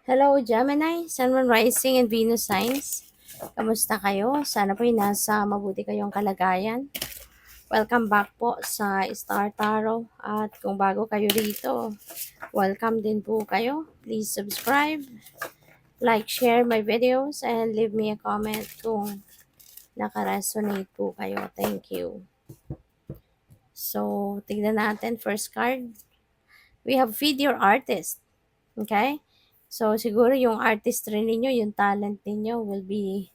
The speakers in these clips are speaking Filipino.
Hello, Gemini, Sun, Moon, Rising, and Venus signs. Kamusta kayo? Sana po'y nasa mabuti kayong kalagayan. Welcome back po sa Star Tarot. At kung bago kayo rito, welcome din po kayo. Please subscribe, like, share my videos, and leave me a comment kung nakaresonate po kayo. Thank you. So, tignan natin first card. We have Feed Your Artist. Okay? So, siguro yung artistry ninyo, yung talent ninyo will be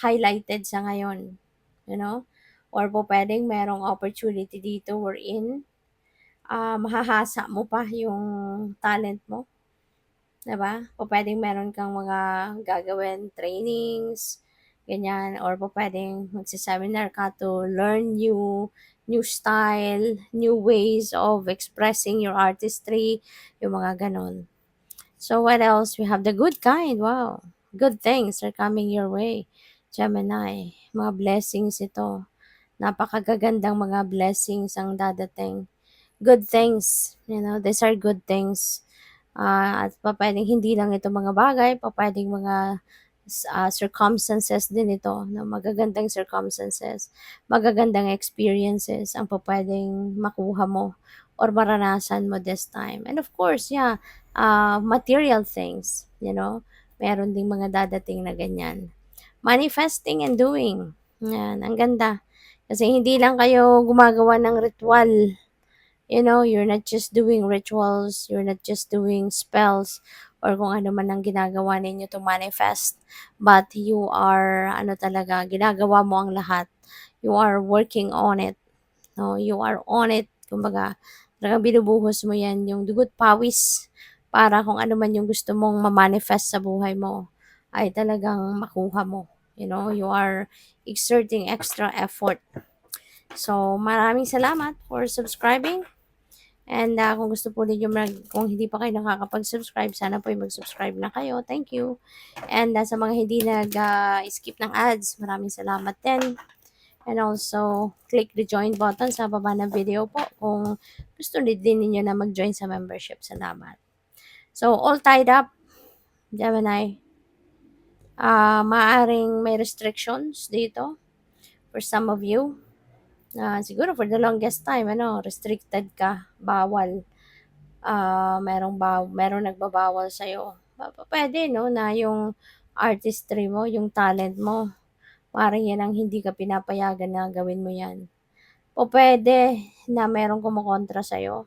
highlighted sa ngayon. You know? Or po pwedeng merong opportunity dito wherein mahahasa mo pa yung talent mo. Diba? O pwedeng meron kang mga gagawin, trainings, ganyan. Or po pwedeng magsiseminar ka to learn new style, new ways of expressing your artistry, yung mga ganon. So what else? We have the good kind. Wow. Good things are coming your way. Gemini. Mga blessings ito. Napakagagandang mga blessings ang dadating. Good things. These are good things. At pwedeng hindi lang ito mga bagay, pwedeng mga circumstances din ito, no? Magagandang circumstances, magagandang experiences ang pwedeng makuha mo or maranasan mo this time. And of course, yeah, material things, meron ding mga dadating na ganyan. Manifesting and doing. Yan, ang ganda. Kasi hindi lang kayo gumagawa ng ritual. You're not just doing rituals, you're not just doing spells, or kung ano man ang ginagawa ninyo to manifest. But you are, talaga, ginagawa mo ang lahat. You are working on it. No? You are on it. Kumbaga, talagang binubuhos mo yan, yung dugot pawis, para kung ano man yung gusto mong ma-manifest sa buhay mo, ay talagang makuha mo. You are exerting extra effort. So, maraming salamat for subscribing. And kung gusto po ninyo kung hindi pa kayo nakakapag-subscribe, sana po ay mag-subscribe na kayo. Thank you. And sa mga hindi nag-skip ng ads, maraming salamat din. And also, click the join button sa baba ng video po kung gusto din ninyo na mag-join sa membership. Salamat. So, all tied up, Gemini. Maaring may restrictions dito for some of you. Siguro for the longest time, restricted ka, bawal. Merong nagbabawal sa'yo. Pwede, no, na yung artistry mo, yung talent mo, parang yan ang hindi ka pinapayagan na gawin mo yan. O pwede na merong kumukontra sa'yo.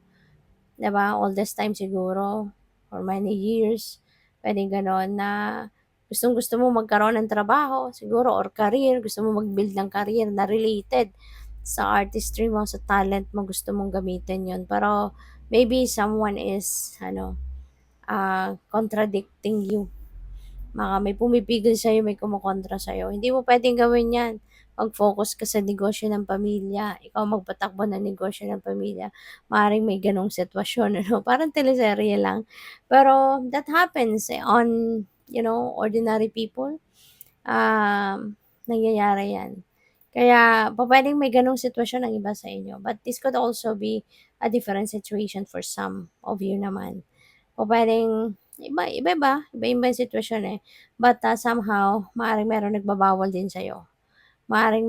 Diba? All this time siguro, for many years, pwedeng ganon na gusto mo magkaroon ng trabaho, siguro, or career, gusto mo mag-build ng career na related sa artistry mo, sa talent mo, gusto mong gamitin yon. Pero, maybe someone is, contradicting you. May pumipigil sa'yo, may kumukontra sa'yo. Hindi mo pwedeng gawin yan. Mag-focus ka sa negosyo ng pamilya. Ikaw magpatakbo ng negosyo ng pamilya. Maaaring may ganong sitwasyon, Parang teleserye lang. Pero, that happens on, ordinary people. Nangyayari yan. Kaya, pwedeng may ganong sitwasyon ang iba sa inyo. But this could also be a different situation for some of you naman. Pwedeng, iba-iba yung sitwasyon eh. But somehow, maaaring merong nagbabawal din sa'yo. Maaaring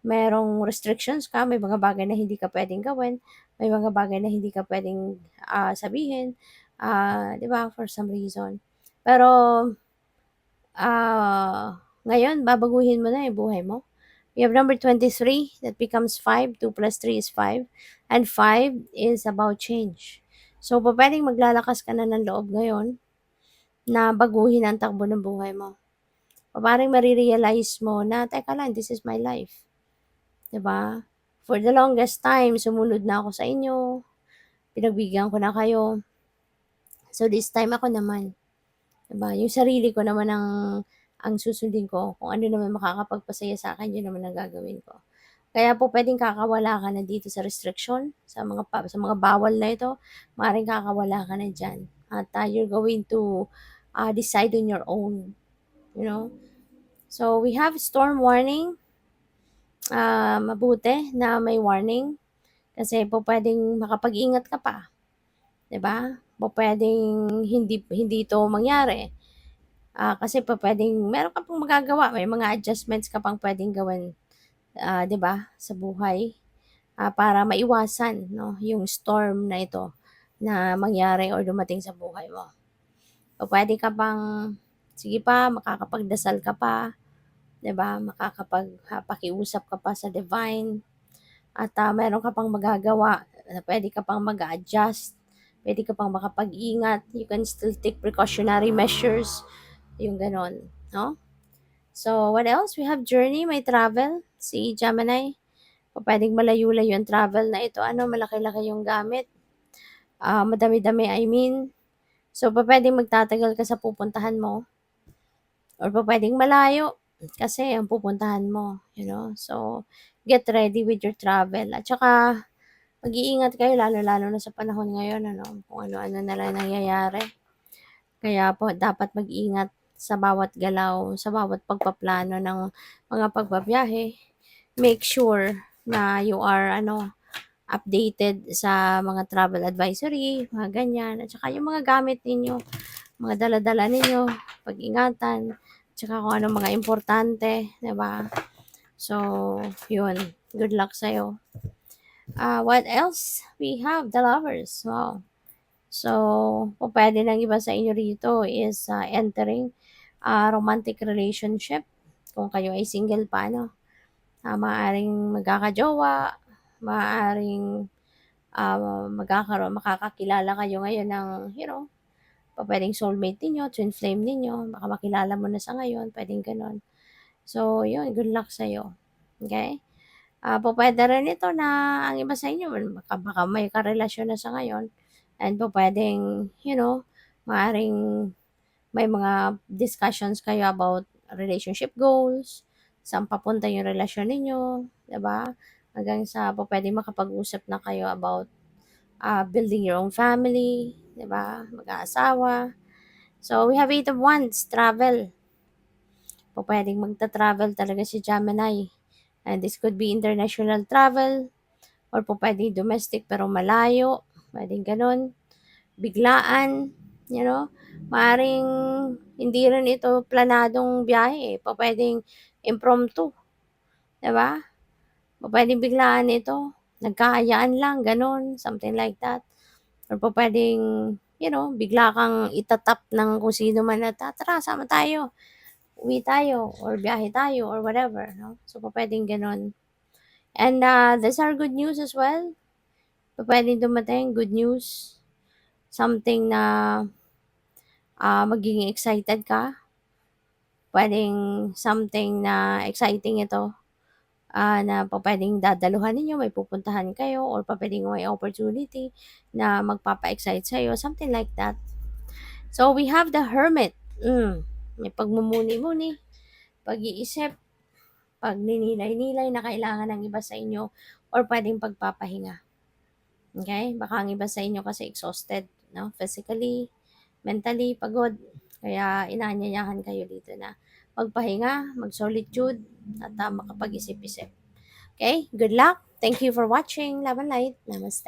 merong restrictions ka, may mga bagay na hindi ka pwedeng gawin, may mga bagay na hindi ka pwedeng sabihin, di ba, for some reason. Pero, ngayon, babaguhin mo na yung buhay mo. We have number 23, that becomes 5. 2 plus 3 is 5. And 5 is about change. So, pwedeng maglalakas ka na ng loob ngayon na baguhin ang takbo ng buhay mo. Parang marirealize mo na, teka lang, this is my life. Diba? For the longest time, sumunod na ako sa inyo. Pinagbigyan ko na kayo. So, this time ako naman. Diba? Yung sarili ko naman ang susundin ko. Kung ano naman makakapagpasaya sa akin, yun naman ang gagawin ko. Kaya po pwedeng kakawala ka na dito sa restriction, sa mga bawal na ito, maaaring kakawala ka na dyan. At you're going to decide on your own. So, we have storm warning. Mabuti na may warning. Kasi po pwedeng makapag-ingat ka pa. 'Di ba? pupuwedeng hindi ito mangyari. Kasi pupuwedeng meron ka pang magagawa, may mga adjustments ka pang puwedeng gawin, 'di ba, sa buhay, para maiwasan 'no, yung storm na ito na mangyari or dumating sa buhay mo. Pupuwede ka pang sige pa, makakapagdasal ka pa, 'di ba, pakiusap ka pa sa divine at, meron ka pang magagawa, puwede ka pang mag-a-adjust, puwede ka pang makapag-ingat, you can still take precautionary measures, yung gano'n, 'no? So, what else? We have journey, may travel, si Gemini. Pupuwedeng malayo-layo ang travel na ito, ano, malaki-laki yung gamit, madami-dami, I mean. So, pupuwedeng magtatagal ka sa pupuntahan mo or pupuwedeng malayo kasi ang pupuntahan mo, you know. So, get ready with your travel at saka mag-iingat kayo lalo-lalo na sa panahon ngayon ano, kung ano-ano na lang nangyayari. Kaya po dapat mag-ingat sa bawat galaw, sa bawat pagpaplano ng mga pagbabiyahe. Make sure na you are ano, updated sa mga travel advisory, mga ganyan. At saka yung mga gamit ninyo, mga dala-dala ninyo, pag-ingatan, tsaka kung ano mga importante, 'di ba? So, yun. Good luck sa'yo. What else? We have the lovers. Wow. So, pupuwede ng iba sa inyo rito is, entering a romantic relationship. Kung kayo ay single pa, no? Maaaring magkakajowa, maaaring, makakakilala kayo ngayon ng, you know, pupuwedeng soulmate ninyo, twin flame ninyo, baka makilala mo na sa ngayon, puwedeng gano'n. So, yun, good luck sa'yo, okey? Pupuwede rin ito na ang iba sa inyo baka may karelasyon na sa ngayon and pupuwedeng, you know, maaaring may mga discussions kayo about relationship goals, saan papunta yung relasyon ninyo, 'di ba? Hanggang sa pupuwedeng makapag-usap na kayo about, building your own family, 'di ba, mag-aasawa. So, we have 8 of Wands, travel. Pupuwedeng magta-travel talaga si Gemini, and this could be international travel or pupuwedeng domestic pero malayo, puwedeng gano'n. Biglaan, you know, maaaring hindi rin ito planadong biyahe, pupuwedeng impromptu, 'di ba? Pupuwedeng biglaan ito, nagkahayaan lang gano'n, something like that. Or pupuwedeng, you know, bigla kang itatap ng kung sino man na, "Tara sama tayo, uwi tayo or biyahe tayo," or whatever 'no. So, pupuwedeng gano'n. And, these are good news as well. Pupuwedeng dumating good news, something na, magiging excited ka. Puwedeng something na exciting ito, na pupuwedeng dadaluhan ninyo, may pupuntahan kayo or pupuwedeng may opportunity na magpapa-excite sa'yo, something like that. So, we have the Hermit, may pagmumuni-muni, pag-iisip, pagninilay-nilay na kailangan ng iba sa inyo or puwedeng pagpapahinga, okey? Baka ang iba sa inyo kasi exhausted 'no, physically, mentally, pagod. Kaya inaanyayahan kayo dito na magpahinga, mag-solitude at, makapag-isip-isip. Okay, good luck. Thank you for watching. Love and light. Namaste.